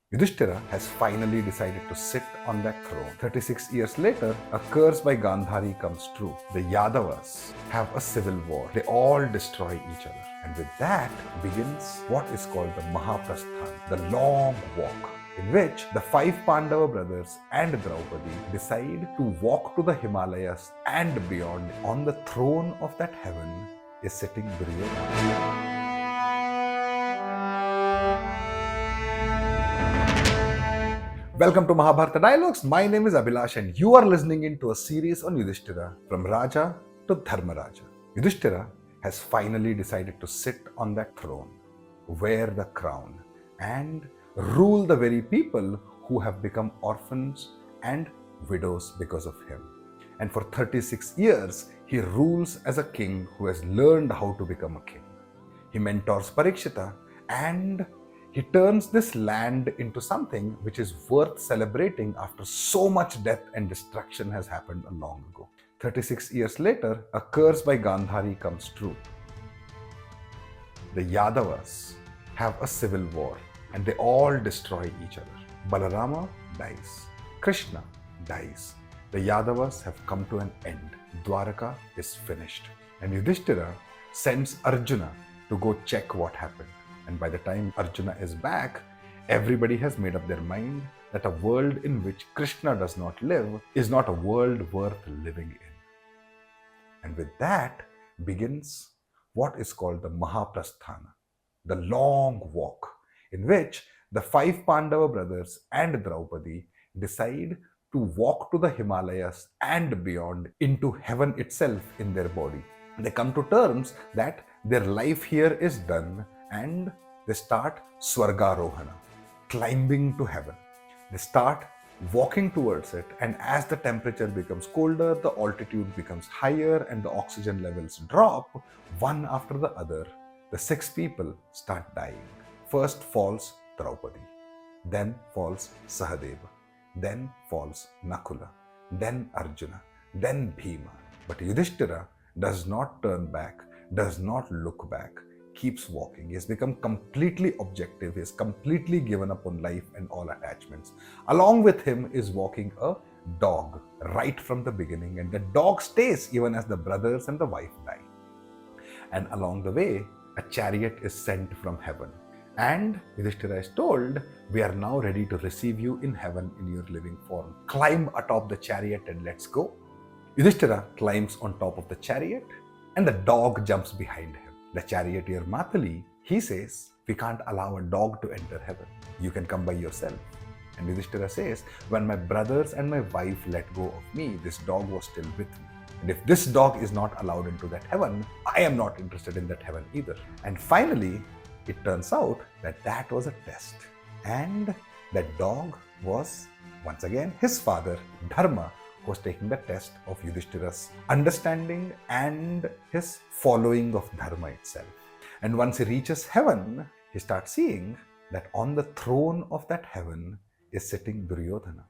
Yudhishthira has finally decided to sit on that throne. 36 years later, a curse by Gandhari comes true. The Yadavas have a civil war. They all destroy each other. And with that begins what is called the Mahaprasthan, the long walk, in which the five Pandava brothers and Draupadi decide to walk to the Himalayas and beyond. On the throne of that heaven is sitting Duryodhana. Welcome to Mahabharata Dialogues. My name is Abhilash and you are listening into a series on Yudhishthira, from Raja to Dharmaraja. Yudhishthira has finally decided to sit on that throne, wear the crown, and rule the very people who have become orphans and widows because of him. And for 36 years, he rules as a king who has learned how to become a king. He mentors Parikshita and he turns this land into something which is worth celebrating after so much death and destruction has happened long ago. 36 years later, a curse by Gandhari comes true. The Yadavas have a civil war and they all destroy each other. Balarama dies. Krishna dies. The Yadavas have come to an end. Dwaraka is finished. And Yudhishthira sends Arjuna to go check what happened. And by the time Arjuna is back, everybody has made up their mind that a world in which Krishna does not live is not a world worth living in. And with that begins what is called the Mahaprasthana, the long walk, in which the five Pandava brothers and Draupadi decide to walk to the Himalayas and beyond, into heaven itself in their body. They come to terms that their life here is done and they start Swargarohana, climbing to heaven. They start walking towards it, and as the temperature becomes colder, the altitude becomes higher and the oxygen levels drop, one after the other, the six people start dying. First falls Draupadi, then falls Sahadeva, then falls Nakula, then Arjuna, then Bhima. But Yudhishthira does not turn back, does not look back, keeps walking. He has become completely objective. He has completely given up on life and all attachments. Along with him is walking a dog right from the beginning, and the dog stays even as the brothers and the wife die. And along the way, a chariot is sent from heaven. And Yudhishthira is told, we are now ready to receive you in heaven in your living form. Climb atop the chariot and let's go. Yudhishthira climbs on top of the chariot and the dog jumps behind him. The charioteer Mathili, he says, we can't allow a dog to enter heaven. You can come by yourself. And Yudhishthira says, when my brothers and my wife let go of me, this dog was still with me. And if this dog is not allowed into that heaven, I am not interested in that heaven either. And finally, it turns out that that was a test. And that dog was, once again, his father, Dharma, was taking the test of Yudhishthira's understanding and his following of Dharma itself. And once he reaches heaven, he starts seeing that on the throne of that heaven is sitting Duryodhana.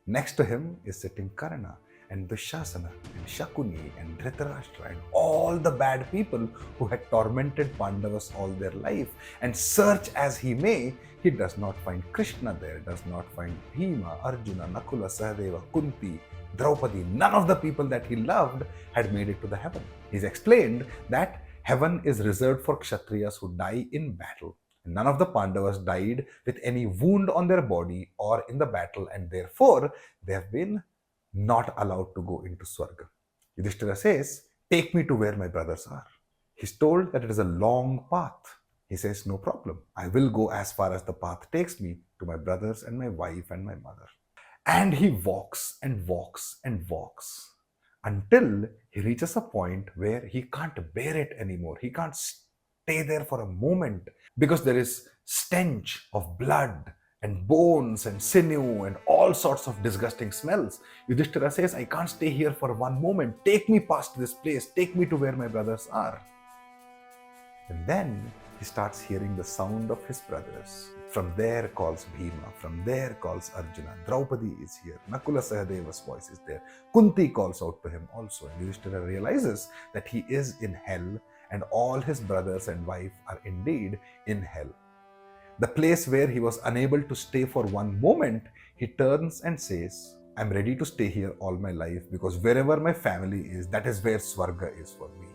Next to him is sitting Karna and Dushasana and Shakuni and Dhritarashtra and all the bad people who had tormented Pandavas all their life. And search as he may, he does not find Krishna there, does not find Bhima, Arjuna, Nakula, Sahadeva, Kunti, Draupadi. None of the people that he loved had made it to the heaven. He's explained that heaven is reserved for Kshatriyas who die in battle. None of the Pandavas died with any wound on their body or in the battle, and therefore they have been not allowed to go into Swarga. Yudhishthira says, take me to where my brothers are. He's told that it is a long path. He says, no problem. I will go as far as the path takes me to my brothers and my wife and my mother. And he walks and walks and walks until he reaches a point where he can't bear it anymore. He can't stay there for a moment because there is stench of blood and bones and sinew and all sorts of disgusting smells. Yudhishthira says, I can't stay here for one moment. Take me past this place. Take me to where my brothers are. And then he starts hearing the sound of his brothers. From there calls Bhima, from there calls Arjuna. Draupadi is here. Nakula Sahadeva's voice is there. Kunti calls out to him also. And Yudhishthira realizes that he is in hell and all his brothers and wife are indeed in hell. the place where he was unable to stay for one moment, he turns and says, I'm ready to stay here all my life because wherever my family is, that is where Swarga is for me.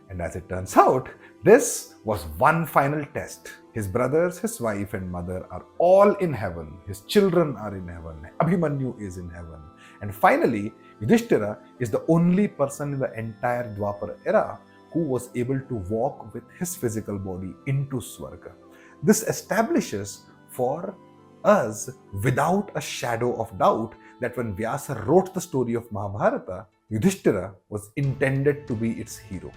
And as it turns out, this was one final test. His brothers, his wife and mother are all in heaven. His children are in heaven. Abhimanyu is in heaven. And finally, Yudhishthira is the only person in the entire Dwapara era who was able to walk with his physical body into Swarga. This establishes for us, without a shadow of doubt, that when Vyasa wrote the story of Mahabharata, Yudhishthira was intended to be its hero.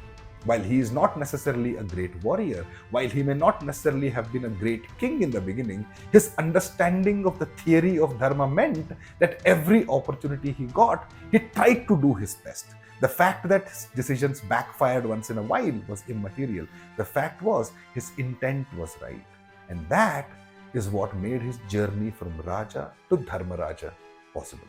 While he is not necessarily a great warrior, while he may not necessarily have been a great king in the beginning, his understanding of the theory of dharma meant that every opportunity he got, he tried to do his best. The fact that his decisions backfired once in a while was immaterial. The fact was his intent was right. And that is what made his journey from Raja to Dharmaraja possible.